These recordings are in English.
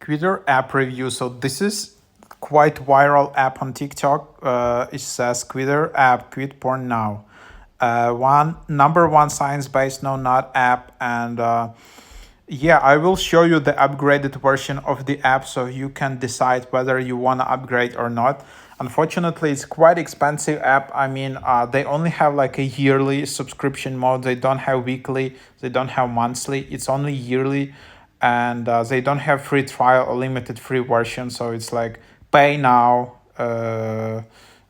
Quittr App review. So this is quite viral app on TikTok. It says Quittr App, quit porn now. Number one science-based no nut app, and yeah, I will show you the upgraded version of the app so you can decide whether you want to upgrade or not. Unfortunately, it's quite expensive app. I mean, they only have like a yearly subscription mode. They don't have weekly. They don't have monthly. It's only yearly, and they don't have free trial or limited free version. So it's like pay now,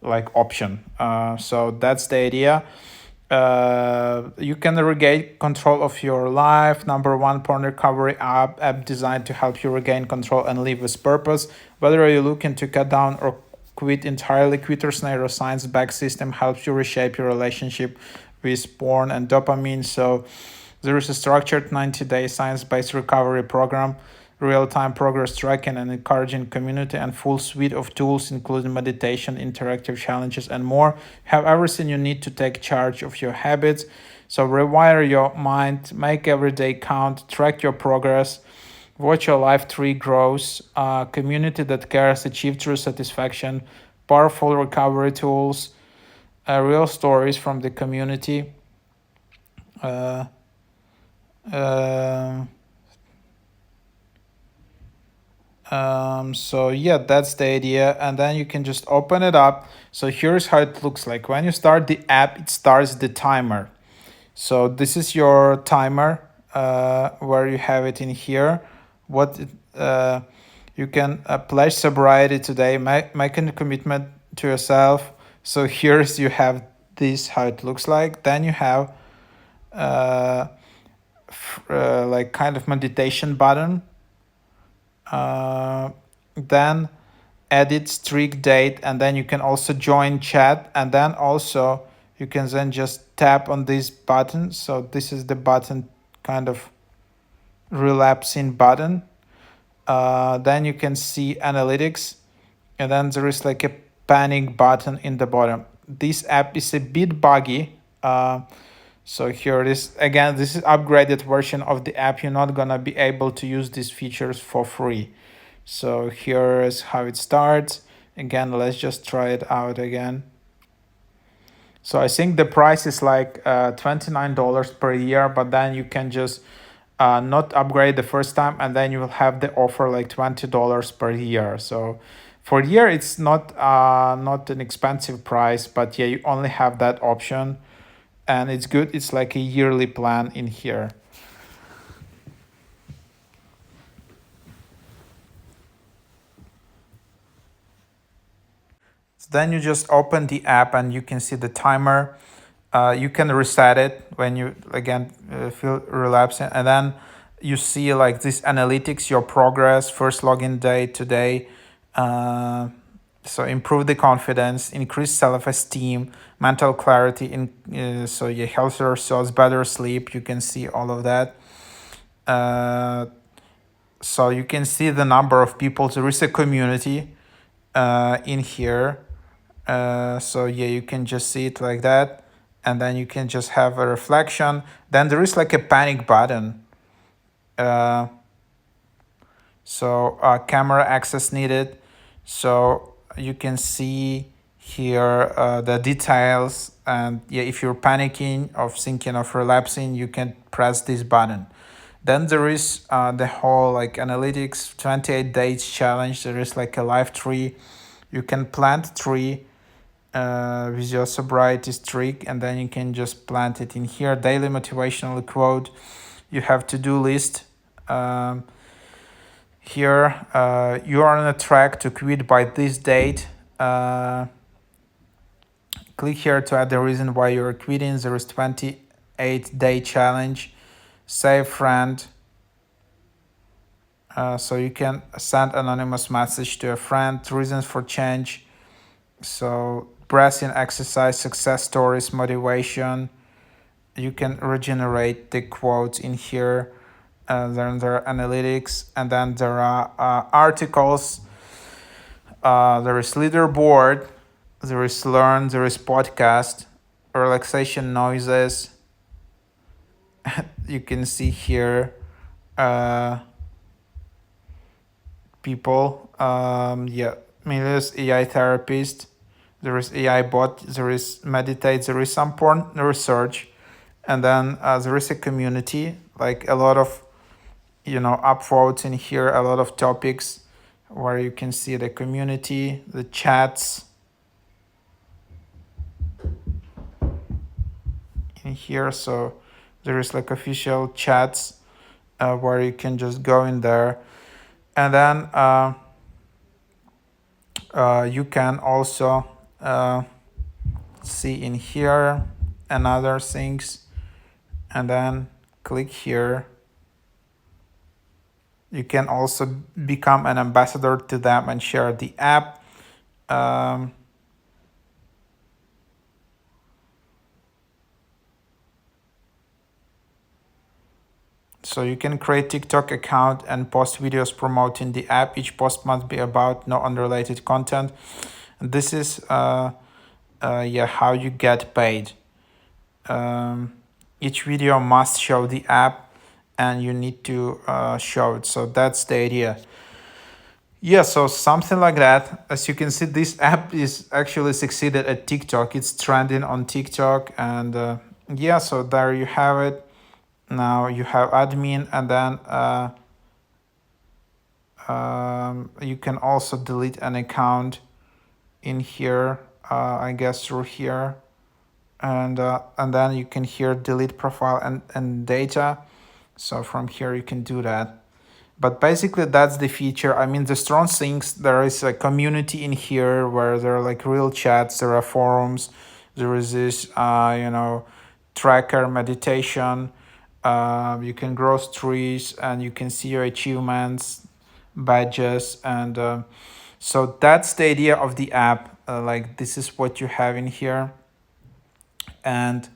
like option. So that's the idea. You can regain control of your life. Number one porn recovery app designed to help you regain control and live with purpose. Whether you're looking to cut down or quit entirely, Quittr's neuroscience-backed system helps you reshape your relationship with porn and dopamine. So there is a structured 90-day science-based recovery program, real-time progress tracking and encouraging community, and full suite of tools including meditation, interactive challenges, and more. Have everything you need to take charge of your habits. So rewire your mind, make every day count, track your progress, watch your life tree grows, community that cares, achieve true satisfaction, powerful recovery tools, real stories from the community. Uh, uh, so yeah, that's the idea, and then you can just open it up. So here's how it looks like. When you start the app, it starts the timer. So this is your timer, where you have it in here. You can pledge sobriety today, make a commitment to yourself. So here's you have this how it looks like. Then you have like kind of meditation button. Then edit streak date, and then you can also join chat, and then also you can then just tap on this button. So this is the button, kind of relapsing button. Then you can see analytics, and then there is like a panic button in the bottom. This app is a bit buggy. So here it is. Again, this is upgraded version of the app. You're not gonna be able to use these features for free. So here is how it starts. Again, let's just try it out again. So I think the price is like $29 per year, but then you can just not upgrade the first time, and then you will have the offer like $20 per year. So for a year, it's not an expensive price, but yeah, you only have that option, and it's good. It's like a yearly plan in here. So then you just open the app and you can see the timer. You can reset it when you again feel relapsing, and then you see like this analytics, your progress, first login day today. So improve the confidence, increase self-esteem, mental clarity, so your healthier results, better sleep. You can see all of that. So you can see the number of people. There is a community in here. So yeah, you can just see it like that, and then you can just have a reflection. Then there is like a panic button. Camera access needed. So you can see here the details, and yeah, if you're panicking or thinking of relapsing, you can press this button. Then there is the whole like analytics 28 days challenge. There is like a live tree. You can plant tree with your sobriety streak, and then you can just plant it in here. Daily motivational quote. You have to-do list. Here, you are on a track to quit by this date. Click here to add the reason why you're quitting. There is 28-day challenge. Save friend. So you can send anonymous message to a friend. Reasons for change. So breathing exercise, success stories, motivation. You can regenerate the quotes in here. Then there are analytics, and then there are articles. There is leaderboard. There is learn. There is podcast, relaxation noises. You can see here people. Yeah, mainly there's AI therapist, there is AI bot, there is meditate, there is some porn research, and then there is a community, like a lot of upvotes in here, a lot of topics where you can see the community, the chats in here. So there is like official chats where you can just go in there, and then you can also see in here another things, and then click here. You can also become an ambassador to them and share the app. So you can create TikTok account and post videos promoting the app. Each post must be about no unrelated content. And this is yeah, how you get paid. Each video must show the app, and you need to show it. So that's the idea. Yeah, so something like that. As you can see, this app is actually succeeded at TikTok. It's trending on TikTok, and yeah, so there you have it. Now you have admin, and then you can also delete an account in here, I guess through here, and then you can here delete profile and data. So from here you can do that. But basically that's the feature. I mean, the strong things, there is a community in here where there are like real chats, there are forums, there is this tracker meditation. You can grow trees, and you can see your achievements, badges, and so that's the idea of the app. Like this is what you have in here, and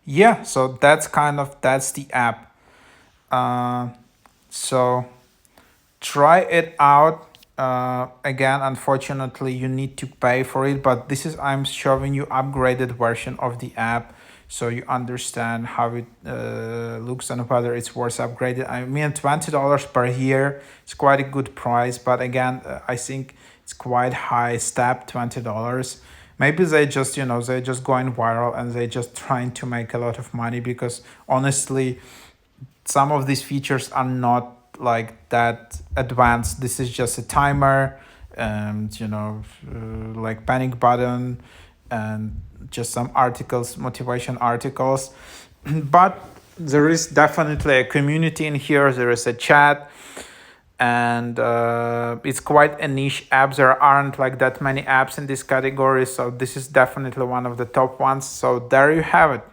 yeah, so that's the app. So try it out. Again, unfortunately you need to pay for it, but this is, I'm showing you upgraded version of the app, so you understand how it looks and whether it's worth upgraded. I mean, $20 per year is quite a good price, but again, I think it's quite high step, $20. Maybe they just they just going viral, and they just trying to make a lot of money, because honestly some of these features are not like that advanced. This is just a timer, and like panic button, and just some articles, motivation articles. But there is definitely a community in here, there is a chat, and it's quite a niche app. There aren't like that many apps in this category, so this is definitely one of the top ones. So there you have it.